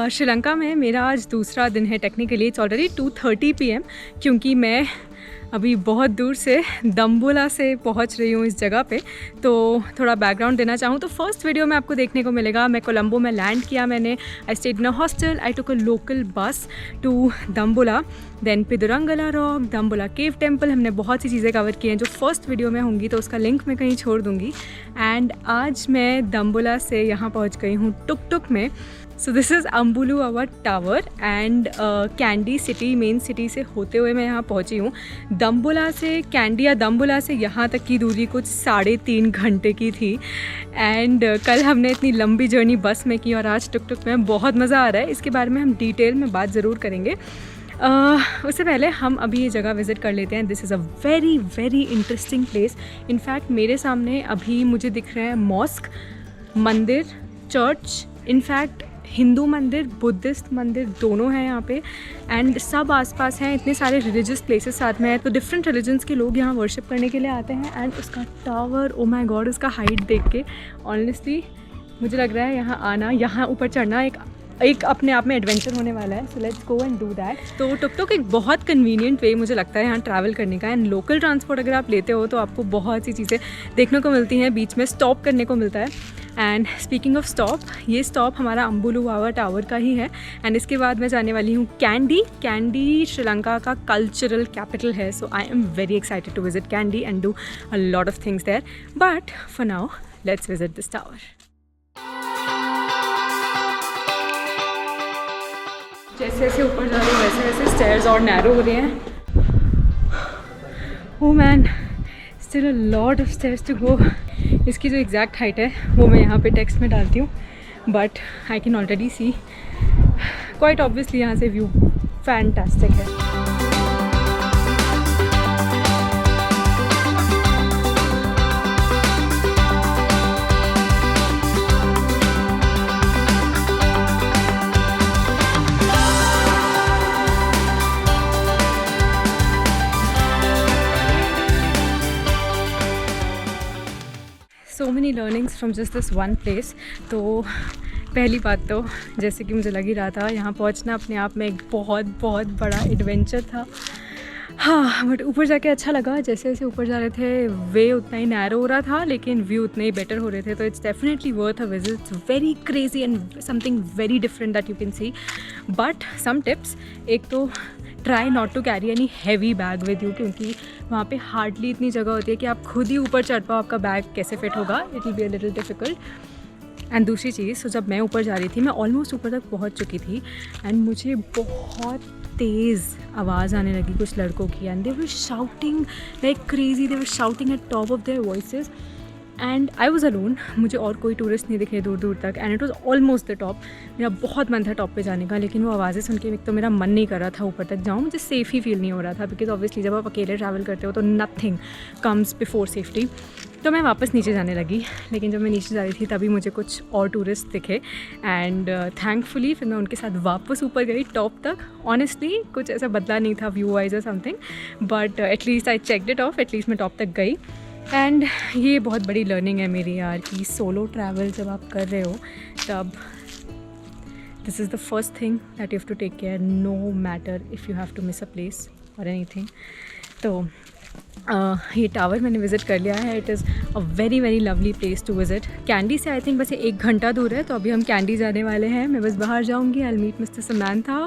श्रीलंका में मेरा आज दूसरा दिन है। टेक्निकली इट्स ऑलरेडी 2:30 PM क्योंकि मैं अभी बहुत दूर से दम्बुला से पहुंच रही हूँ इस जगह पे। तो थोड़ा बैकग्राउंड देना चाहूँ तो फर्स्ट वीडियो में आपको देखने को मिलेगा मैं कोलंबो में लैंड किया। मैंने I stayed in a hostel, I took a local bus to Dambulla, then Pidurangala rock, Dambulla cave temple. हमने बहुत सी चीज़ें कवर की हैं जो फर्स्ट वीडियो में होंगी, तो उसका लिंक मैं कहीं छोड़ दूँगी। एंड आज मैं दम्बुला से यहाँ पहुँच गई हूँ टुक टुक में। So this is Ambuluawa tower and Kandy city, main city से होते हुए मैं यहाँ पहुँची हूँ। दम्बुला से कैंडी या दम्बुला से यहाँ तक की दूरी कुछ 3.5 घंटे की थी। एंड कल हमने इतनी लंबी जर्नी बस में की और आज टुक टुक में बहुत मज़ा आ रहा है। इसके बारे में हम डिटेल में बात ज़रूर करेंगे। उससे पहले हम अभी ये जगह विज़िट कर लेते हैं। This is a very very interesting place. In fact मेरे सामने अभी मुझे दिख रहा है मॉस्क, मंदिर, चर्च, इनफैक्ट हिंदू मंदिर, बुद्धिस्ट मंदिर दोनों हैं यहाँ पे। एंड सब आसपास हैं, इतने सारे रिलीजियस प्लेसेस साथ में हैं, तो डिफरेंट रिलीजन्स के लोग यहाँ वर्शिप करने के लिए आते हैं। एंड उसका टावर, ओ माय गॉड, उसका हाइट देख के ऑनेस्टली मुझे लग रहा है यहाँ आना, यहाँ ऊपर चढ़ना एक अपने आप में एडवेंचर होने वाला है। सो let's go and do that. तो टुक टुक एक बहुत कन्वीनियंट वे मुझे लगता है यहाँ ट्रैवल करने का। एंड लोकल ट्रांसपोर्ट अगर आप लेते हो तो आपको बहुत सी चीज़ें देखने को मिलती हैं, बीच में स्टॉप करने को मिलता है। एंड स्पीकिंग ऑफ स्टॉप, ये स्टॉप हमारा अम्बुलुआवा टावर का ही है। एंड इसके बाद मैं जाने वाली हूँ कैंडी। कैंडी श्रीलंका का कल्चरल कैपिटल है। So I am very excited to visit Kandy and do a lot of things there. But for now let's visit this tower. जैसे जैसे ऊपर जा रहे हैं वैसे वैसे स्टेयर्स और नैरो हो रहे हैं। Oh man, still a lot of stairs to go. इसकी जो एग्जैक्ट हाइट है वो मैं यहाँ पे टेक्स्ट में डालती हूँ, but I can already see quite obviously यहाँ से व्यू फैंटास्टिक है। So many learnings from just this one place. तो पहली बात तो जैसे कि मुझे लग ही रहा था, यहाँ पहुँचना अपने आप में एक बहुत बहुत बड़ा एडवेंचर था। हाँ, बट ऊपर जाके अच्छा लगा। जैसे जैसे ऊपर जा रहे थे वे उतना ही नैरो हो रहा था, लेकिन व्यू उतने ही बेटर हो रहे थे। तो it's definitely worth a visit. It's very crazy and something very different that you can see. But some tips, एक तो try not to carry any heavy bag with you, क्योंकि वहाँ पे हार्डली इतनी जगह होती है कि आप खुद ही ऊपर चढ़ पाओ। आपका बैग कैसे फिट होगा, it will be a little difficult. And दूसरी चीज़, तो जब मैं ऊपर जा रही थी, मैं ऑलमोस्ट ऊपर तक पहुँच चुकी थी एंड मुझे बहुत तेज़ आवाज़ आने लगी कुछ लड़कों की। And they were shouting like crazy, they were shouting at top of their voices. And I was alone, मुझे और कोई टूरिस्ट नहीं दिखे दूर दूर तक। And it was almost the top. मेरा बहुत मन था टॉप पे जाने का, लेकिन वो आवाज़ें सुन के एक तो मेरा मन नहीं कर रहा था ऊपर तक जाऊँ। मुझे सेफ़ ही फील नहीं हो रहा था, बिकॉज ऑब्वियसली जब आप अकेले ट्रैवल करते हो तो नथिंग कम्स बिफोर सेफ्टी। तो मैं वापस नीचे जाने लगी, लेकिन जब मैं नीचे जा रही थी तभी मुझे कुछ और टूरिस्ट दिखे। एंड थैंकफुली फिर मैं उनके साथ वापस ऊपर गई टॉप तक। ऑनेस्टली कुछ ऐसा बदला नहीं था व्यू वाइज और something, but at least I checked it of. At least मैं टॉप तक गई। एंड ये बहुत बड़ी लर्निंग है मेरी यार, कि सोलो ट्रैवल जब आप कर रहे हो तब this is the first thing that you have to take care, no matter if you have to miss a place और एनीथिंग। तो ये टावर मैंने विज़िट कर लिया है। It is a very very lovely place to visit. Kandy से I think बस 1 घंटा दूर है। तो अभी हम कैंडी जाने वाले हैं। मैं बस बाहर जाऊंगी, I will meet mister Samantha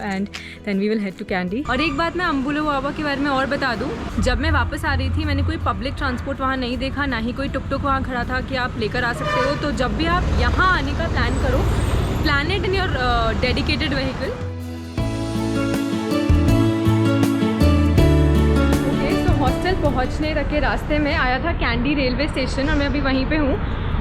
and then we will head to Kandy. और एक बात मैं अम्बुलुआवा के बारे में और बता दूं, जब मैं वापस आ रही थी मैंने कोई पब्लिक ट्रांसपोर्ट वहाँ नहीं देखा, ना ही कोई टुक टुक वहाँ खड़ा था कि आप लेकर आ सकते हो। तो जब भी आप यहाँ आने का प्लान करो, plan it in your dedicated vehicle. Hostel पहुंचने तक के रास्ते में आया था कैंडी रेलवे स्टेशन और मैं अभी वहीं पे हूँ।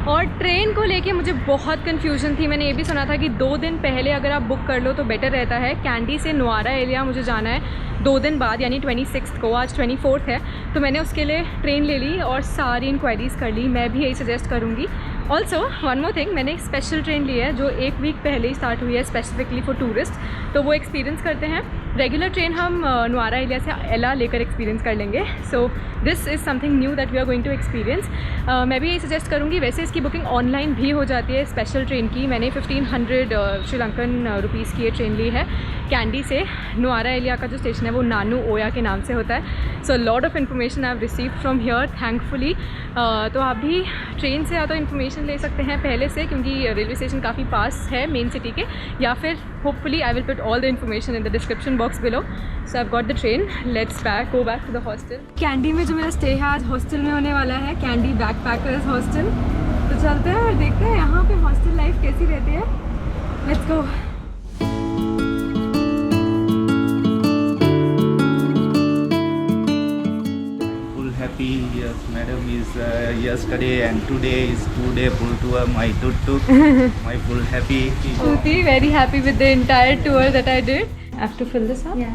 और ट्रेन को लेके मुझे बहुत कन्फ्यूजन थी। मैंने ये भी सुना था कि 2 दिन पहले अगर आप बुक कर लो तो बेटर रहता है। कैंडी से नुआरा एरिया मुझे जाना है 2 दिन बाद, यानी 26 को। आज 24 है, तो मैंने उसके लिए ट्रेन ले ली और सारी इंक्वायरीज़ कर ली। मैं भी यही सजेस्ट करूँगी। ऑल्सो वन मोर थिंग, मैंने एक स्पेशल ट्रेन ली है जो 1 वीक पहले ही स्टार्ट हुई है स्पेसिफिकली फॉर टूरिस्ट। तो वो एक्सपीरियंस करते हैं रेगुलर ट्रेन हम नुआरा एलिया से एला लेकर एक्सपीरियंस कर लेंगे. So this is something new that we are going to experience. मैं भी यही सजेस्ट करूँगी. वैसे इसकी बुकिंग ऑनलाइन भी हो जाती है स्पेशल ट्रेन की. मैंने 1500 श्रीलंकन रुपीज़ की ये ट्रेन ली है कैंडी से. नुआरा एलिया का जो स्टेशन है वो नानू ओया के नाम से होता है. So lot of information I have received from here thankfully. तो आप भी ट्रेन से या तो इन्फॉर्मेशन ले सकते हैं पहले से, क्योंकि रेलवे स्टेशन काफ़ी पास है मेन सिटी के, या फिर hopefully I will put all the information in the description box below. So I have got the train. Let's go back to the hostel. Kandy में जो मेरा स्टे है आज हॉस्टल में होने वाला है, कैंडी बैकपैकर्स हॉस्टल. तो चलते हैं और देखते हैं यहाँ पे हॉस्टल लाइफ कैसी रहती है. Let's go. Happy, yes, madam, is yesterday and today is 2-day full tour. My tuk-tuk, my full happy. Shruti, very happy with the entire tour that I did. I have to fill this up. Yeah.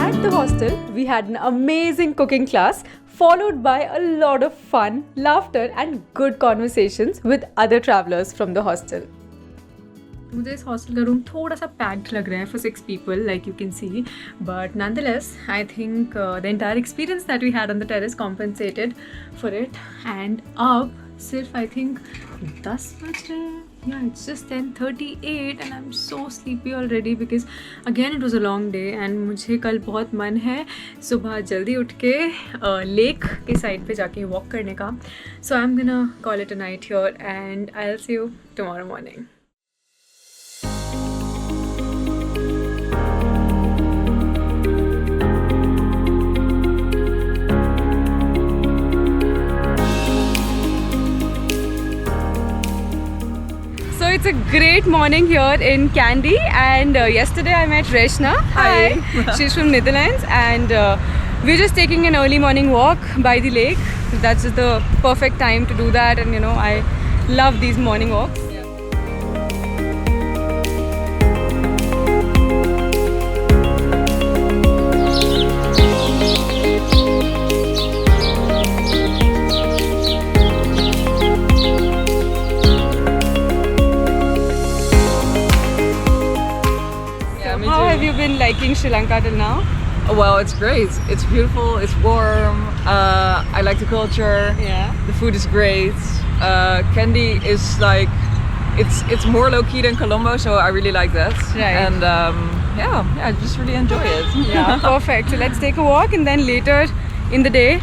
At the hostel, we had an amazing cooking class, followed by a lot of fun, laughter, and good conversations with other travelers from the hostel. मुझे इस hostel का room थोड़ा सा packed लग रहा है for 6 people, like you can see, but nonetheless I think the entire experience that we had on the terrace compensated for it. And अब सिर्फ I think 10 बज रहे हैं. Yeah, it's just 10:38 and I'm so sleepy already because again it was a long day and मुझे कल बहुत मन है सुबह जल्दी उठ के लेक के साइड पे जाके वॉक करने का. So I'm gonna call it a night here and I'll see you tomorrow morning. So it's a great morning here in Kandy, and yesterday I met Reshna. Hi. She's from Netherlands, and we're just taking an early morning walk by the lake. That's just the perfect time to do that, and you know I love these morning walks. How have you been liking Sri Lanka till now? Well, it's great. It's beautiful. It's warm. I like the culture. Yeah. The food is great. Kandy is like, it's more low key than Colombo, so I really like that. Right. And I just really enjoy it. Yeah, perfect. So let's take a walk, and then later in the day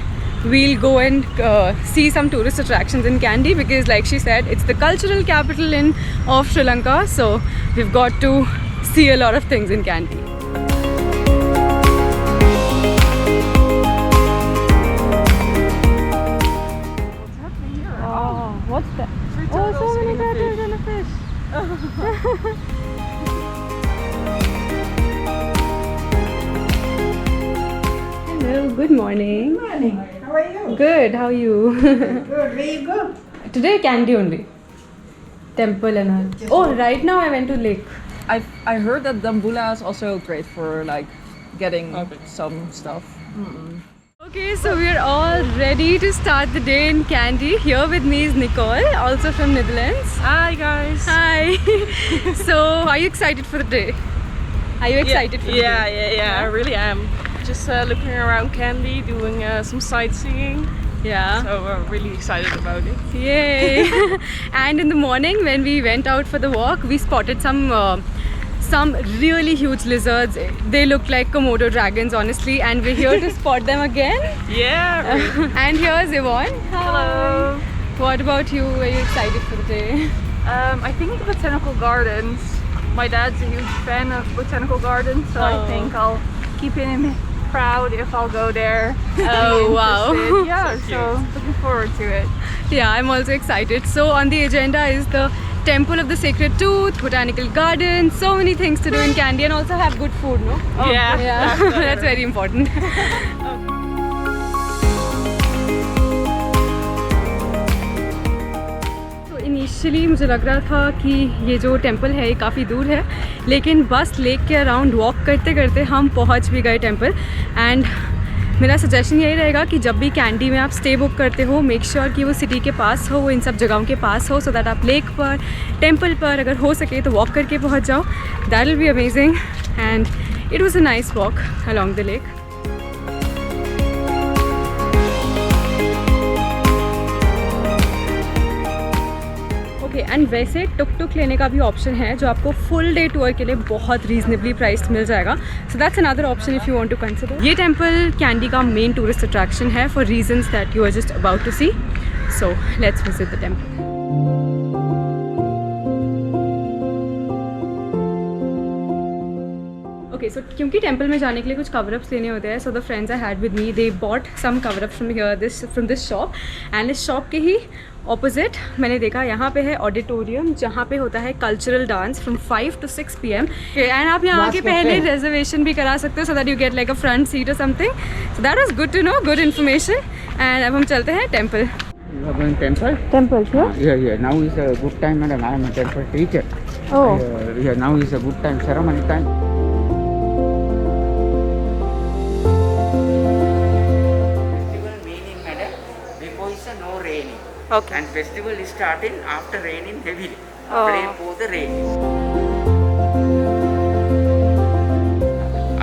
we'll go and see some tourist attractions in Kandy, because like she said, it's the cultural capital of Sri Lanka, so we've got to see a lot of things in Kandy. What's happening here? Oh, what's that? Three Oh, so turtles many eating a turtles fish. and a fish. Hello, good morning. Good morning. How are you? Good, how are you? Good. Where you go? Today Kandy only. Temple and all. Oh, right now I went to lake. I heard that Dambulla is also great for like getting some stuff. Okay, so we're all ready to start the day in Kandy. Here with me is Nicole, also from Netherlands. Hi guys. Hi. So, are you excited for the day? Are you excited for the day? Yeah, I really am. Just looking around Kandy, doing some sightseeing. Yeah. So I'm really excited about it. Yay! And in the morning when we went out for the walk, we spotted some really huge lizards. They look like Komodo dragons, honestly, and we're here to spot them again. Yeah. Really. And here's Yvonne. Hi. Hello. What about you? Are you excited for the day? I think the botanical gardens. My dad's a huge fan of botanical gardens, so I think I'll keep him proud if I'll go there. Oh, wow. Interested. Yeah, so looking forward to it. Yeah, I'm also excited. So on the agenda is the Temple of the Sacred Tooth, Botanical Gardens, so many things to do in Kandy, and also have good food, no? Yeah. That's very important. Initially मुझे लग रहा था कि ये जो temple है ये काफ़ी दूर है, लेकिन बस लेक के अराउंड वॉक करते करते हम पहुंच भी गए टेंपल. एंड मेरा सजेशन यही रहेगा कि जब भी कैंडी में आप स्टे बुक करते हो मेक श्योर कि वो सिटी के पास हो, वो इन सब जगहों के पास हो, सो दैट आप लेक पर, टेम्पल पर अगर हो सके तो वॉक करके पहुंच जाओ. That will be amazing and it was a nice walk along the lake. Okay and वैसे टुक टुक लेने का भी ऑप्शन है जो आपको फुल डे टूर के लिए बहुत रीजनेबली प्राइस्ड मिल जाएगा. So that's another option if you want to consider. ये टेम्पल कैंडी का मेन टूरिस्ट अट्रैक्शन है for reasons that you are just about to see. So let's visit the temple. Okay so क्योंकि temple में जाने के लिए कुछ कवर अप्स लेने होते हैं, so the friends I had with me they bought some cover ups from this shop. And इस शॉप के ही ऑपोजिट मैंने देखा यहाँ पे है ऑडिटोरियम जहाँ पे होता है cultural dance from 5 to 6 PM. And आप यहाँ आके पहले रिजर्वेशन भी करा सकते हो so that you get like a front seat और something. So that was good to know, good information. And अब हम चलते हैं temple. You are going temple? Temple Yeah. Now is a good time, madam. I am a temple teacher. Oh. Yeah, now is a good time, ceremony time. Festival meaning, madam, before is a no raining. Okay. And festival is starting after raining heavily. Oh. Pray for the rain.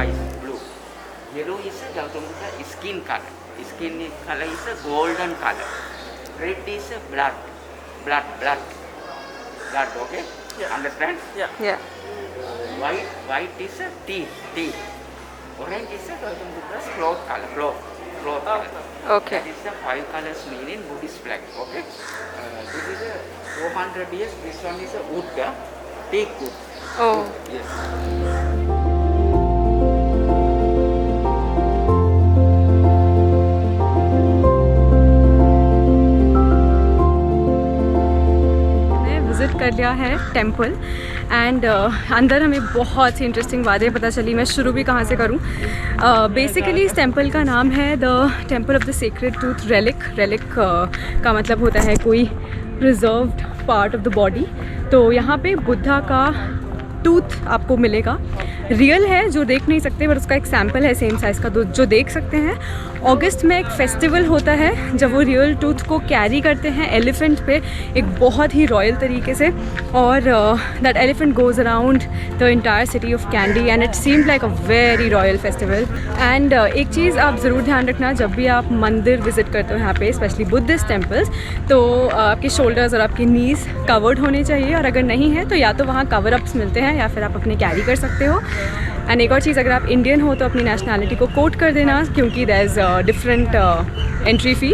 Eyes blue. Yellow is a Gautama Buddha skin color. Skin color is a golden color. Red is a blood. Blood, okay? Yeah. Understand? Yeah. White is a teeth. Orange is a Gautama Buddha's cloth color. Cloth color. Okay. That is the 5 colors meaning Buddhist flag. Okay? This is a 400 years. This one is a wood. Teak wood. Oh. Yes. Visit कर लिया है temple and अंदर हमें बहुत सी interesting बातें पता चली. मैं शुरू भी कहाँ से करूँ. बेसिकली इस टेम्पल का नाम है the temple of the sacred tooth relic का मतलब होता है कोई preserved part of the body. तो यहाँ पे बुद्धा का टूथ आपको मिलेगा. रियल है जो देख नहीं सकते, बट उसका एक सैम्पल है सेम साइज़ का जो देख सकते हैं. अगस्त में एक फेस्टिवल होता है जब वो रियल टूथ को कैरी करते हैं एलिफेंट पे एक बहुत ही रॉयल तरीके से. और that elephant goes around the entire city of candy and it seemed like a very royal festival. And एक चीज़ आप ज़रूर ध्यान रखना जब भी आप मंदिर विज़िट करते हो यहाँ पे, स्पेशली बुद्धिस्ट टेम्पल्स, तो आपके शोल्डर्स और आपके नीज़ कवर्ड होने चाहिए. और अगर नहीं है तो या तो वहाँ कवर अप्स मिलते हैं या फिर आप अपने कैरी कर सकते हो. एंड एक और चीज़, अगर आप इंडियन हो तो अपनी नेशनैलिटी को कोट कर देना क्योंकि there is different entry fee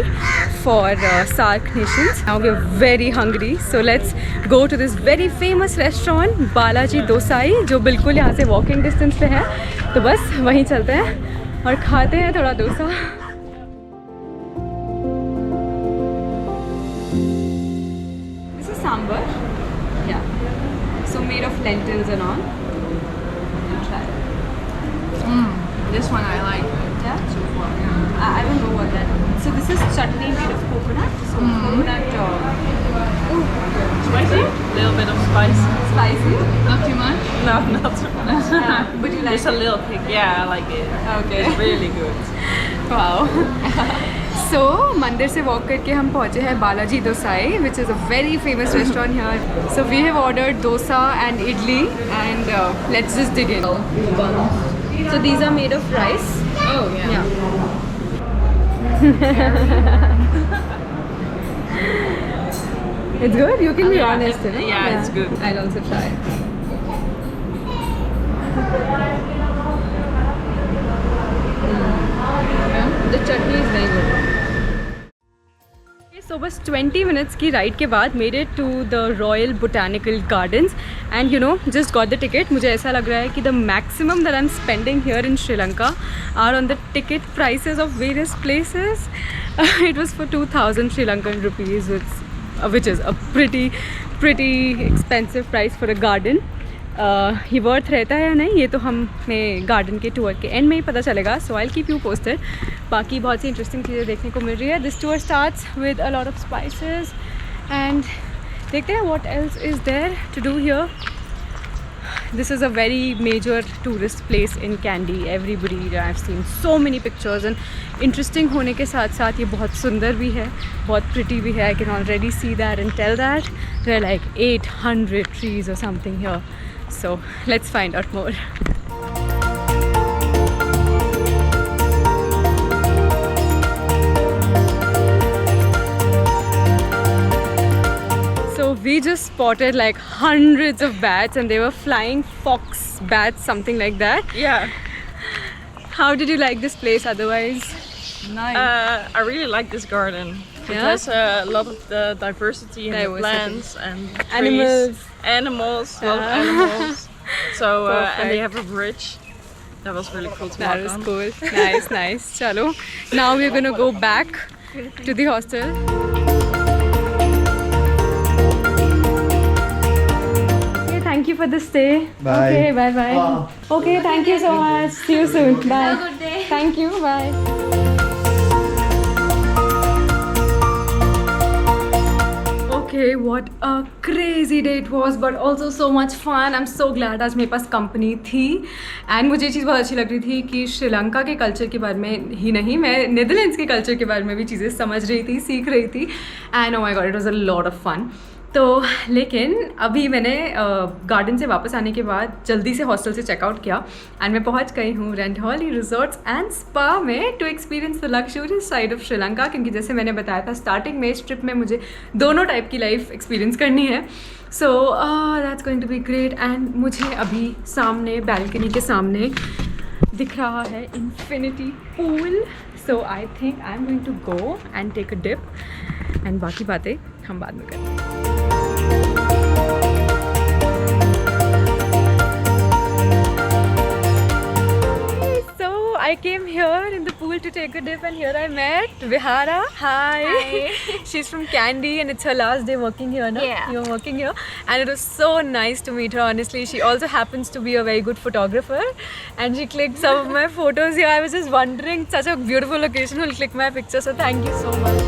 for SAARC nations. Now we are very hungry, so let's go to this very famous restaurant Balaji Dosai जो बिल्कुल यहाँ से वॉकिंग डिस्टेंस पे है. तो बस वहीं चलते हैं और खाते हैं थोड़ा डोसा. दिस इज सांबर, या so made of lentils and all. This one I like. Yeah? I don't know what that is. So this is chutney made of coconut. So coconut Spicy? Little bit of spice. spicy. Not too much. No, not so much. But you like Just a little kick. Yeah, I like it. Okay. It's really good. Wow. So मंदिर से walk करके हम पहुँचे हैं Balaji Dosai which is a very famous restaurant here. So we have ordered dosa and idli and let's just dig in. So these are made of rice. Oh yeah. It's good. You can be Yeah, honest. You know? yeah, it's good. I'll also try. The chutney is very good. So बस 20 minutes की ride के बाद made it to the Royal Botanical Gardens and you know just got the ticket. मुझे ऐसा लग रहा है कि the maximum that I'm spending here in Sri Lanka are on the ticket prices of various places. It was for 2,000 Sri Lankan rupees, which is a pretty expensive price for a garden. ये worth रहता है या नहीं ये तो हमें garden के tour के एंड में ही पता चलेगा. सो आई कीप यू पोस्टेड. बाकी बहुत सी इंटरेस्टिंग चीज़ें देखने को मिल रही है. This tour starts with a lot of spices and देखते हैं what else is there to do here. this is a very major tourist place in Kandy. Everybody, I've seen so many pictures and interesting होने के साथ साथ ये बहुत सुंदर भी है, बहुत pretty भी है. I can already see that and tell that there are like 800 trees or something here. So let's find out more. We just spotted like hundreds of bats and they were flying fox bats, something like that. Yeah. How did you like this place otherwise? Nice. I really like this garden. It Yeah? has a lot of the diversity in the Diversity. plants and trees. Animals. A lot of animals. So and they Perfect. have a bridge. That was really cool to That walk is on. cool. Nice, nice. Chalo. Now we're gonna go back to the hostel. Okay, thank you for the stay. Bye. Okay, bye bye. Okay, thank you so much. See you soon. Bye. Have a good day. Thank you. Bye. Okay, what a crazy day it was, but also so much fun. I'm so glad आज मेरे पास company थी and मुझे ये चीज़ बहुत अच्छी लग रही थी कि श्रीलंका के कल्चर के बारे में ही नहीं, मैं नीदरलैंड्स के कल्चर के बारे में भी चीज़ें समझ रही थी, सीख रही थी and oh my god it was a lot of fun. तो लेकिन अभी मैंने गार्डन से वापस आने के बाद जल्दी से हॉस्टल से चेकआउट किया एंड मैं पहुंच गई हूँ रेंटहॉली रिजॉर्ट्स एंड स्पा में to experience the luxurious side of Sri Lanka, क्योंकि जैसे मैंने बताया था स्टार्टिंग में इस ट्रिप में मुझे दोनों टाइप की लाइफ एक्सपीरियंस करनी है. So that's going to be great. And मुझे अभी सामने बैल्कनी के सामने दिख रहा है infinity pool. So I think I am going to go and take a dip and बाकी बातें हम बाद में करेंगे. I came here in the pool to take a dip and here I met Vihara. Hi. She's from Kandy and it's her last day working here, no? Yeah. You're working here. And it was so nice to meet her, honestly. She also happens to be a very good photographer and she clicked some of my photos here. I was just wondering, such a beautiful location will click my picture, so thank you so much.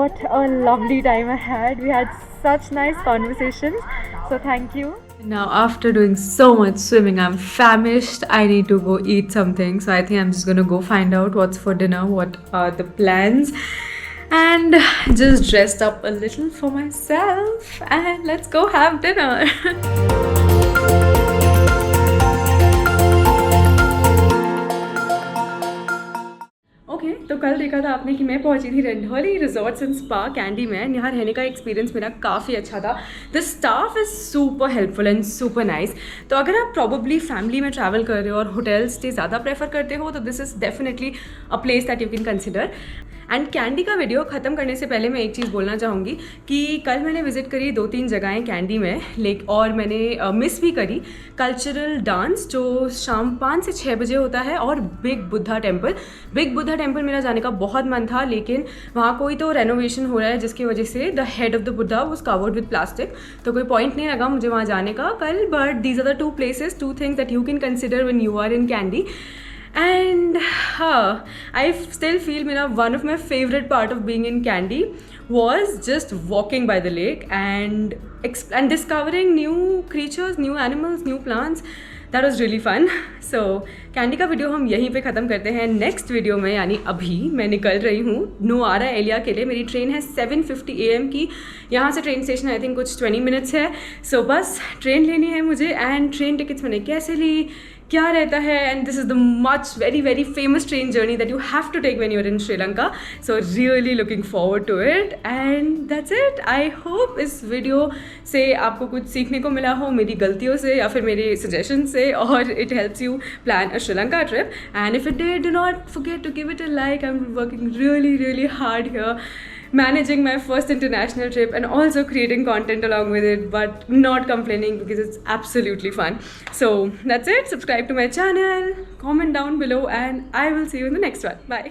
What a lovely time I had. We had such nice conversations. So thank you. Now after doing so much swimming, I'm famished. I need to go eat something. So I think I'm just gonna go find out what's for dinner, what are the plans, and just dressed up a little for myself. And let's go have dinner. तो कल देखा था आपने कि मैं पहुंची थी रेंटहॉली resorts and spa candy में. यहाँ रहने का एक्सपीरियंस मेरा काफ़ी अच्छा था. The staff is super helpful and super nice. तो अगर आप प्रॉबली फैमिली में ट्रैवल कर रहे हो और होटल स्टे ज़्यादा प्रेफर करते हो तो this is definitely a place that you can consider. And candy का वीडियो ख़त्म करने से पहले मैं एक चीज़ बोलना चाहूँगी कि कल मैंने विज़िट करी 2-3 जगहें कैंडी में, और मैंने मिस भी करी कल्चरल डांस जो शाम 5 से 6 बजे होता है, और big Buddha temple. Big Buddha temple मेरा जाने का बहुत मन था, लेकिन वहाँ कोई तो रेनोवेशन हो रहा है जिसकी वजह से the head of the Buddha was covered with plastic, तो कोई पॉइंट नहीं लगा मुझे वहाँ जाने का कल. But these are the 2 places, 2 things that you can consider when you are in Kandy. And I still feel one of my favorite part of being in Kandy was just walking by the lake and discovering new creatures, new animals, new plants. That was really fun. So Kandy का video हम यहीं पे ख़त्म करते हैं. Next video में यानी अभी मैं निकल रही हूँ नुआरा एलिया के लिए. मेरी ट्रेन है 7:50 AM की. यहाँ से ट्रेन स्टेशन आई थिंक कुछ 20 minutes है. सो बस ट्रेन लेनी है मुझे एंड ट्रेन टिकट्स मैंने कैसे ली, क्या रहता है, and this is the much very very famous train journey that you have to take when you are in Sri Lanka. So really looking forward to it and that's it. I hope इस video से आपको कुछ सीखने को मिला हो मेरी गलतियों से या फिर मेरे सजेशन से, और it helps you plan a Sri Lanka trip. And if it did, do not forget to give it a like. I am working really really hard here, managing my first international trip and also creating content along with it, but not complaining because it's absolutely fun. So that's it. Subscribe to my channel, comment down below, and I will see you in the next one. Bye.